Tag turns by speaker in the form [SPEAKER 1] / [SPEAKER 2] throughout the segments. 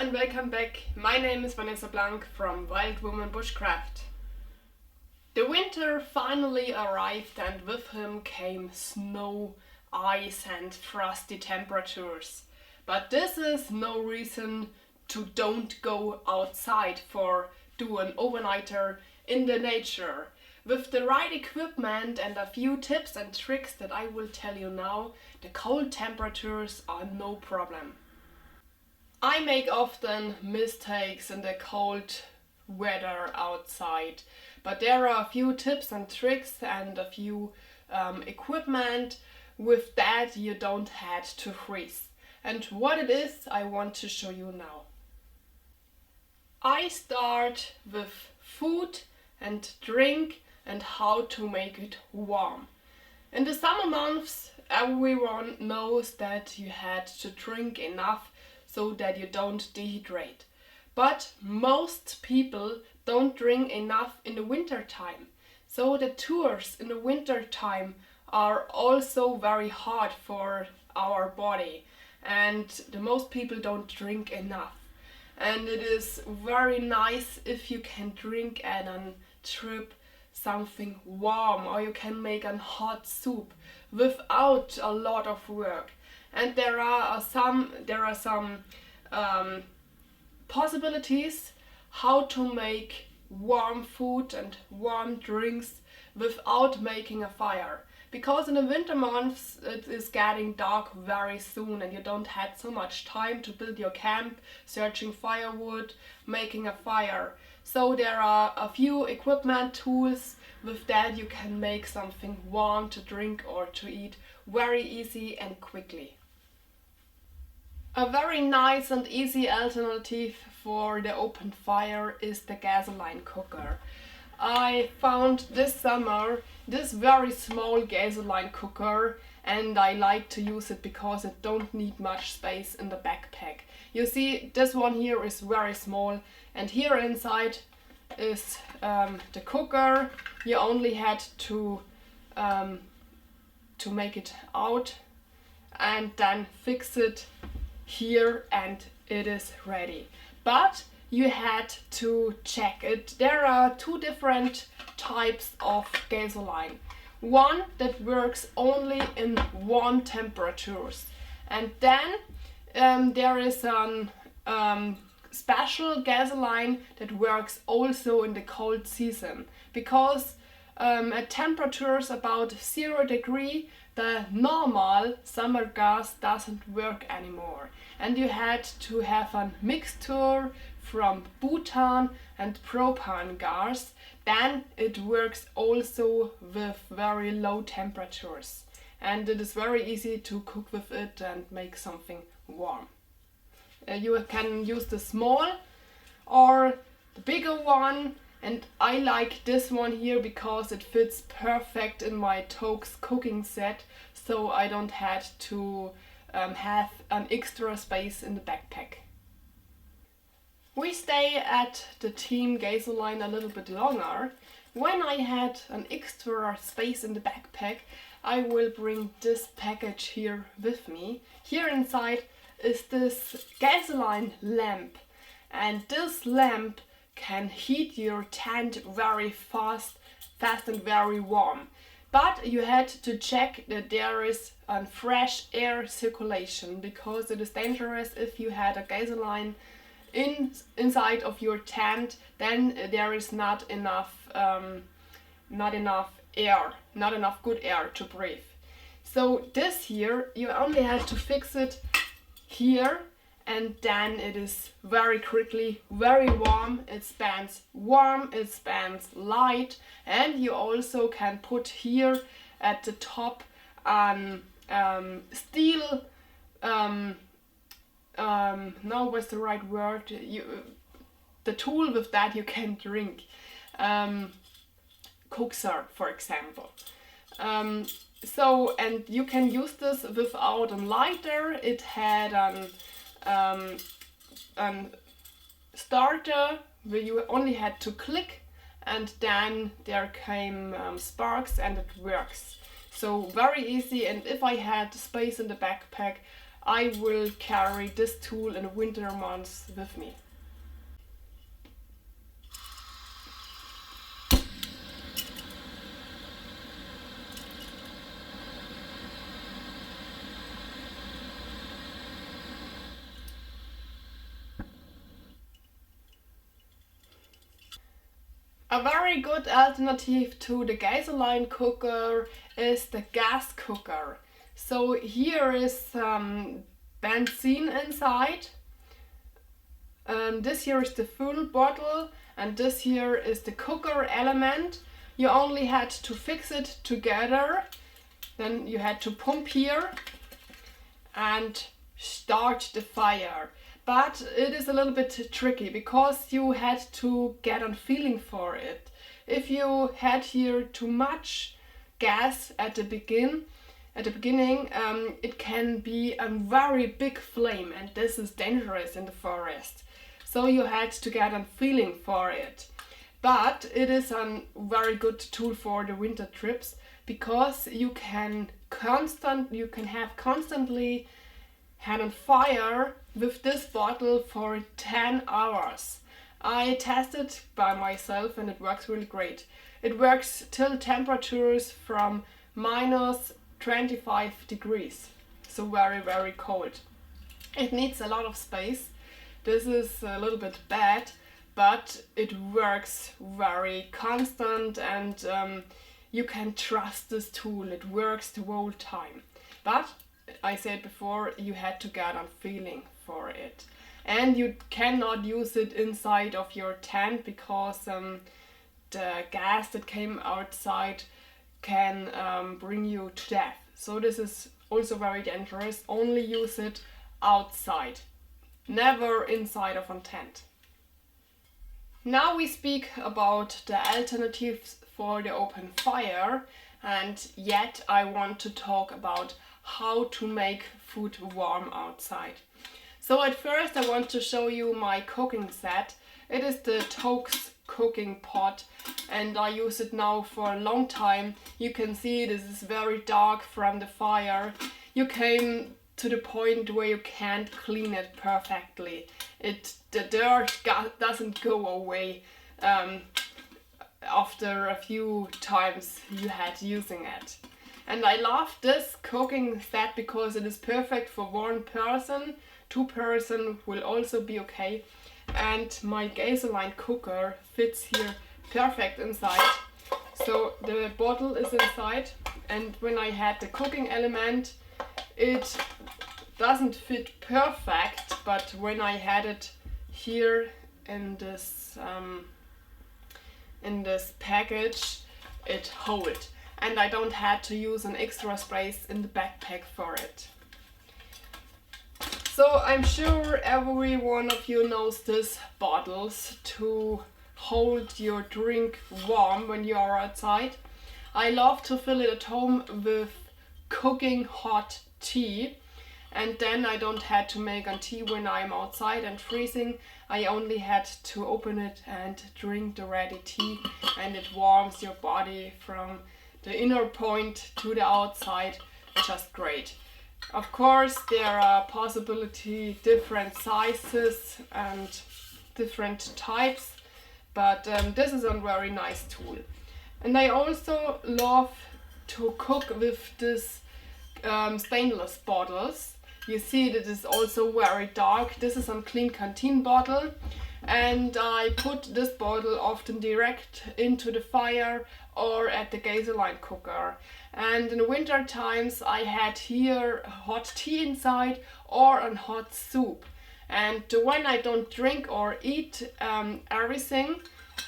[SPEAKER 1] and welcome back. My name is Vanessa from Wild Woman Bushcraft. The winter finally arrived and with him came snow, ice and frosty temperatures. But this is no reason to don't go outside for do an overnighter in the nature. With the right equipment and a few tips and tricks that I will tell you now, the cold temperatures are no problem. I make often mistakes in the cold weather outside, but there are a few tips and tricks and a few equipment. With that you don't have to freeze. And what it is, I want to show you now. I start with food and drink and how to make it warm. In the summer months, everyone knows that you had to drink enough so that you don't dehydrate. But most people don't drink enough in the winter time. So the tours in the winter time are also very hard for our body, and the most people don't drink enough. And it is very nice if you can drink at a trip something warm, or you can make a hot soup without a lot of work. And there are some possibilities how to make warm food and warm drinks without making a fire. Because in the winter months it is getting dark very soon and you don't have so much time to build your camp, searching firewood, making a fire. So there are a few equipment tools. With that you can make something warm to drink or to eat very easy and quickly. A very nice and easy alternative for the open fire is the gasoline cooker. I found this summer this very small gasoline cooker and I like to use it because it don't need much space in the backpack. You see, this one here is very small, and here inside is the cooker. You only had to make it out and then fix it here and it is ready. But you had to check it. There are two different types of gasoline. One that works only in warm temperatures, and then there is a special gasoline that works also in the cold season, because at temperatures about 0 degrees the normal summer gas doesn't work anymore, and you had to have a mixture from butane and propane gas. Then it works also with very low temperatures, and it is very easy to cook with it and make something warm. You can use the small or the bigger one, and I like this one here because it fits perfect in my Toak's cooking set, so I don't have to have an extra space in the backpack. We stay at the team gasoline a little bit longer. When I had an extra space in the backpack, I will bring this package here with me. Here inside is this gasoline lamp, and this lamp can heat your tent very fast and very warm. But you had to check that there is a fresh air circulation, because it is dangerous if you had a gasoline inside of your tent, then there is not enough good air to breathe. So this here, you only have to fix it here, and then it is very quickly very warm. It spans warm, it spans light, and you also can put here at the top steel now what's the right word? The tool with that you can drink, cookser for example. So, and you can use this without a lighter. It had an starter where you only had to click, and then there came sparks and it works. So very easy, and if I had space in the backpack, I will carry this tool in the winter months with me. A very good alternative to the gasoline cooker is the gas cooker. So here is benzene inside. This here is the full bottle and this here is the cooker element. You only had to fix it together. Then you had to pump here and start the fire. But it is a little bit tricky because you had to get a feeling for it. If you had here too much gas at the beginning, it can be a very big flame, and this is dangerous in the forest. So you had to get a feeling for it. But it is a very good tool for the winter trips because you can have constantly had on fire with this bottle for 10 hours. I tested by myself and it works really great. It works till temperatures from minus 25 degrees, so very, very cold. It needs a lot of space. This is a little bit bad, but it works very constant and you can trust this tool. It works the whole time. But I said before, you had to get a feeling for it. And you cannot use it inside of your tent because the gas that came outside can bring you to death. So this is also very dangerous. Only use it outside, never inside of a tent. Now we speak about the alternatives for the open fire, and yet I want to talk about how to make food warm outside. So at first I want to show you my cooking set. It is the Toak's cooking pot and I use it now for a long time. You can see this is very dark from the fire. You came to the point where you can't clean it perfectly. The dirt doesn't go away after a few times you had using it. And I love this cooking set because it is perfect for one person. 2 person will also be okay. And my gasoline cooker fits here perfect inside. So the bottle is inside, and when I had the cooking element, it doesn't fit perfect, but when I had it here in this package, it holds. And I don't have to use an extra space in the backpack for it. So I'm sure every one of you knows these bottles to hold your drink warm when you are outside. I love to fill it at home with cooking hot tea, and then I don't have to make a tea when I'm outside and freezing. I only had to open it and drink the ready tea, and it warms your body from the inner point to the outside. Just great. Of course there are possibility different sizes and different types, but this is a very nice tool. And I also love to cook with this stainless bottles. You see that it is also very dark. This is a Klean Kanteen bottle, and I put this bottle often direct into the fire or at the gasoline cooker. And in the winter times I had here hot tea inside or a hot soup. And when I don't drink or eat everything,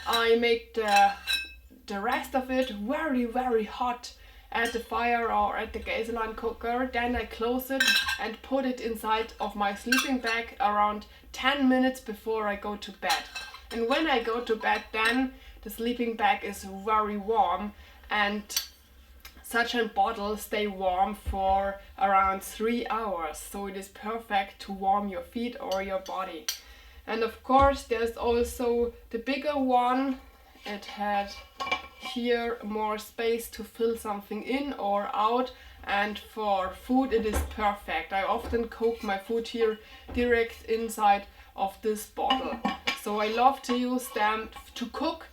[SPEAKER 1] I make the rest of it very, very hot at the fire or at the gasoline cooker. Then I close it and put it inside of my sleeping bag around 10 minutes before I go to bed. And when I go to bed, then the sleeping bag is very warm, and such a bottle stay warm for around 3 hours. So it is perfect to warm your feet or your body. And of course there's also the bigger one. It had here more space to fill something in or out, and for food it is perfect. I often cook my food here direct inside of this bottle. So I love to use them to cook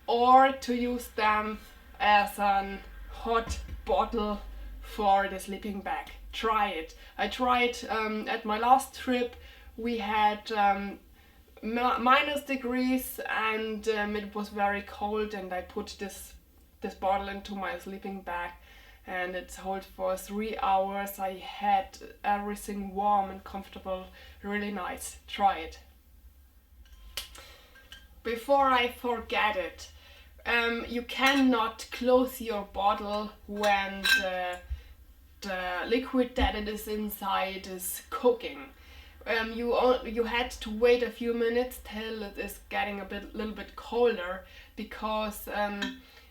[SPEAKER 1] or to use them as a hot bottle for the sleeping bag. Try it. I tried at my last trip. We had minus degrees and it was very cold, and I put this bottle into my sleeping bag and it held for 3 hours. I had everything warm and comfortable, really nice. Try it. Before I forget it, you cannot close your bottle when the liquid that it is inside is cooking. You had to wait a few minutes till it is getting little bit colder, because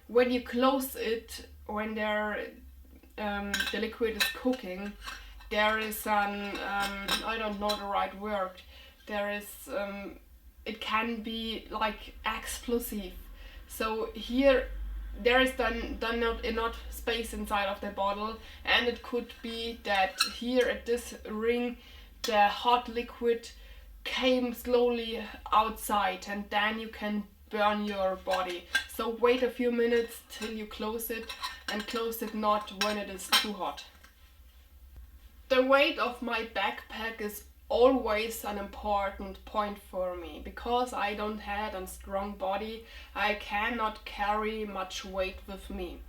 [SPEAKER 1] when you close it, when the liquid is cooking, there is an I don't know the right word. There is it can be like explosive. So here there is then not enough space inside of the bottle, and it could be that here at this ring the hot liquid came slowly outside, and then you can burn your body. So wait a few minutes till you close it, and close it not when it is too hot. The weight of my backpack is always an important point for me, because I don't have a strong body. I cannot carry much weight with me.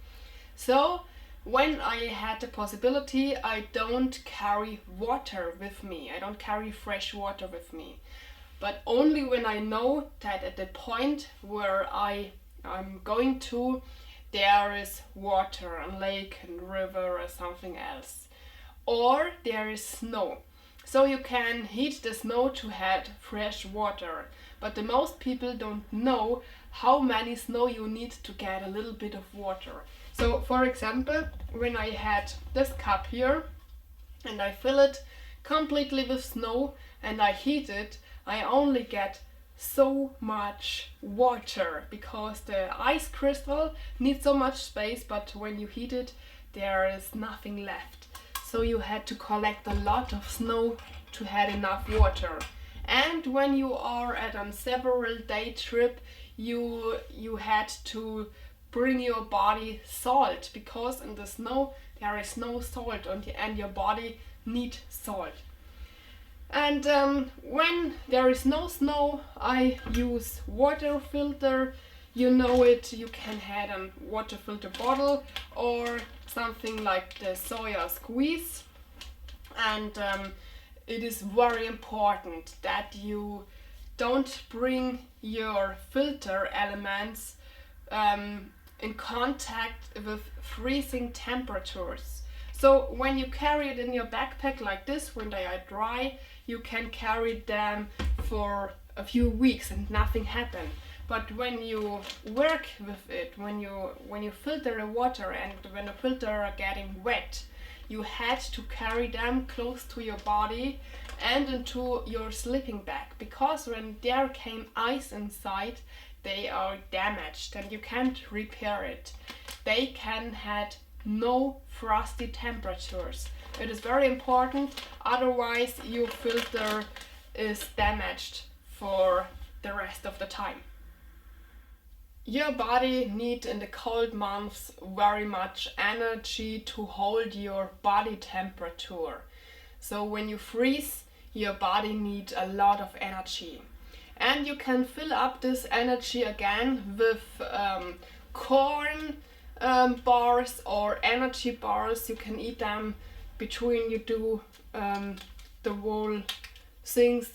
[SPEAKER 1] So when I had the possibility, I don't carry water with me. I don't carry fresh water with me. But only when I know that at the point where I'm going to, there is water, a lake and river or something else. Or there is snow. So you can heat the snow to have fresh water. But the most people don't know how many snow you need to get a little bit of water. So for example, when I had this cup here and I fill it completely with snow and I heat it, I only get so much water, because the ice crystal needs so much space, but when you heat it, there is nothing left. So you had to collect a lot of snow to have enough water. And when you are at a several day trip, you had to bring your body salt, because in the snow there is no salt, and your body needs salt. And when there is no snow, I use water filter. You know it, you can have a water filter bottle or something like the soya squeeze. And it is very important that you don't bring your filter elements in contact with freezing temperatures. So when you carry it in your backpack like this, when they are dry, you can carry them for a few weeks and nothing happens. But when you work with it, when you filter the water and when the filter are getting wet, you had to carry them close to your body and into your sleeping bag, because when there came ice inside, they are damaged and you can't repair it. They can have no frosty temperatures. It is very important, otherwise your filter is damaged for the rest of the time. Your body needs in the cold months very much energy to hold your body temperature. So when you freeze, your body needs a lot of energy. And you can fill up this energy again with corn bars or energy bars. You can eat them between you do the whole things.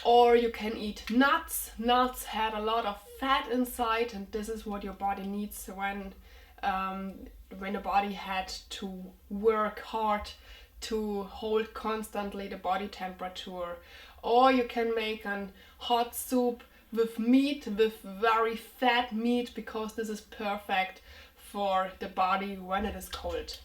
[SPEAKER 1] Or you can eat nuts. Nuts have a lot of fat inside, and this is what your body needs when the body had to work hard to hold constantly the body temperature. Or you can make a hot soup with meat, with very fat meat, because this is perfect for the body when it is cold.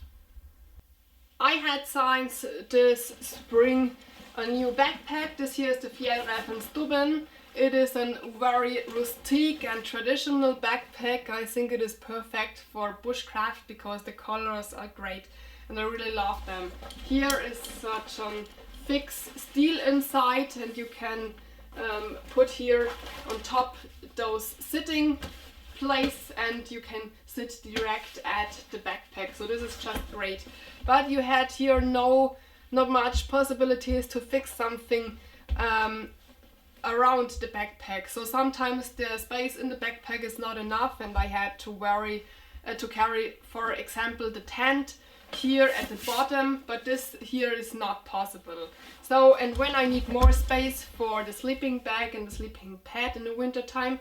[SPEAKER 1] I had since this spring a new backpack. This here is the Fjällräven Stubben. It is a very rustic and traditional backpack. I think it is perfect for bushcraft because the colors are great and I really love them. Here is such a fixed steel inside, and you can put here on top those sitting place, and you can sit direct at the backpack. So this is just great. But you had here not much possibilities to fix something around the backpack. So sometimes the space in the backpack is not enough, and I had to carry, for example, the tent here at the bottom, but this here is not possible. So, and when I need more space for the sleeping bag and the sleeping pad in the winter time,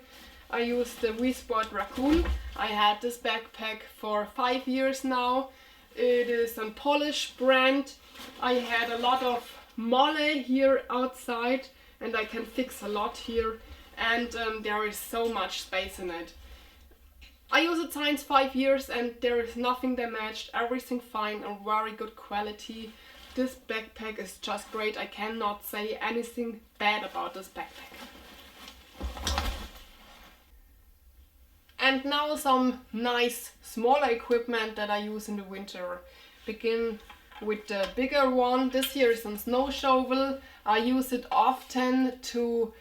[SPEAKER 1] I use the Wisport Raccoon. I had this backpack for 5 years now. It is a Polish brand. I had a lot of mole here outside, and I can fix a lot here, and there is so much space in it. I use it since 5 years, and there is nothing damaged, everything fine and very good quality. This backpack is just great. I cannot say anything bad about this backpack. And now some nice smaller equipment that I use in the winter. Begin with the bigger one. This here is a snow shovel. I use it often to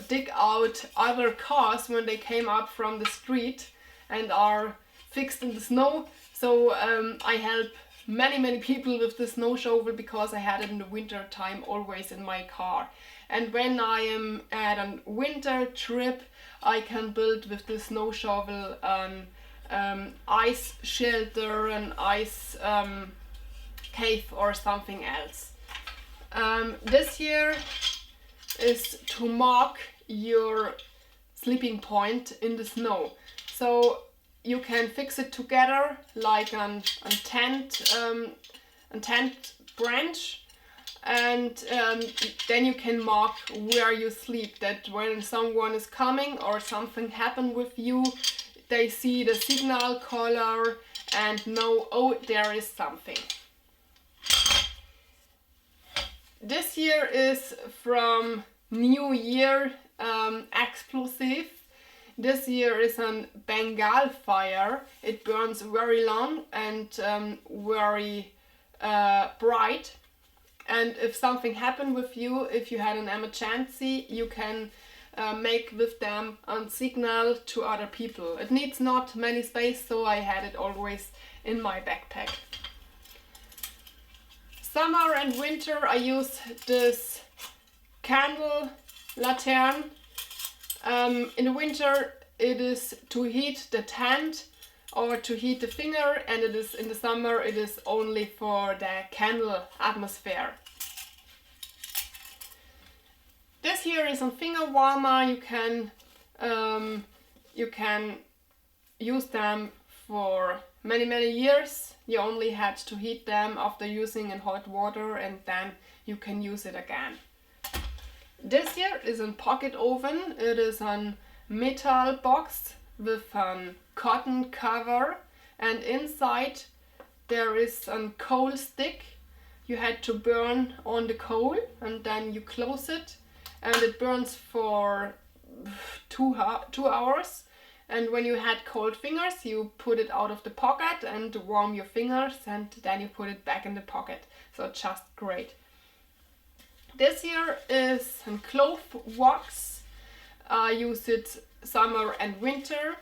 [SPEAKER 1] dig out other cars when they came up from the street and are fixed in the snow. So I help many people with the snow shovel because I had it in the winter time always in my car. And when I am at a winter trip, I can build with the snow shovel an ice shelter, an ice cave or something else. This here is to mark your sleeping point in the snow. So you can fix it together like a tent branch, and then you can mark where you sleep, that when someone is coming or something happened with you, they see the signal color and know, oh, there is something. This here is from New Year explosive. This here is a Bengal fire. It burns very long and very bright. And if something happened with you, if you had an emergency, you can make with them a signal to other people. It needs not many space, so I had it always in my backpack. Summer and winter I use this candle lantern. In the winter it is to heat the tent or to heat the finger, and it is in the summer it is only for the candle atmosphere. This here is a finger warmer. You can use them for many years. You only had to heat them after using in hot water, and then you can use it again. This here is a pocket oven. It is a metal box with a cotton cover, and inside there is a coal stick. You had to burn on the coal, and then you close it, and it burns for 2 hours. And when you had cold fingers, you put it out of the pocket and warm your fingers, and then you put it back in the pocket. So just great. This here is a cloth wax. I use it summer and winter.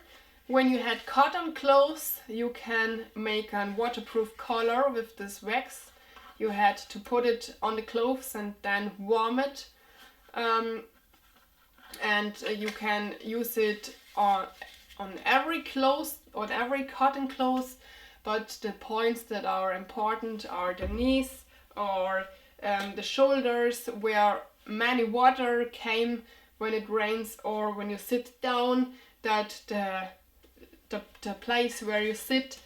[SPEAKER 1] When you had cotton clothes, you can make a waterproof collar with this wax. You had to put it on the clothes and then warm it. And you can use it on every clothes, on every cotton clothes, but the points that are important are the knees or the shoulders, where many water came when it rains or when you sit down, that the place where you sit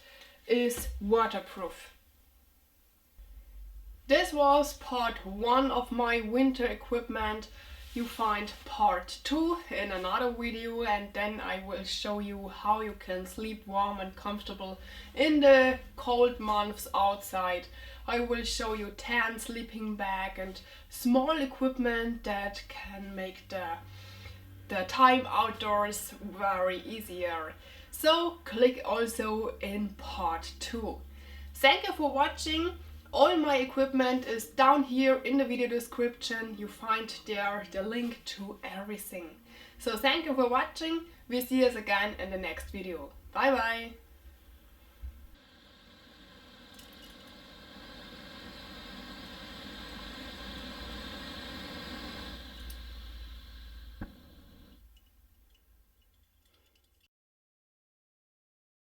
[SPEAKER 1] is waterproof. This was part 1 of my winter equipment. You find part 2 in another video, and then I will show you how you can sleep warm and comfortable in the cold months outside. I will show you tent, sleeping bag and small equipment that can make the time outdoors very easier. So click also in part 2. Thank you for watching. All my equipment is down here in the video description. You find there the link to everything. So thank you for watching. We see us again in the next video. Bye bye.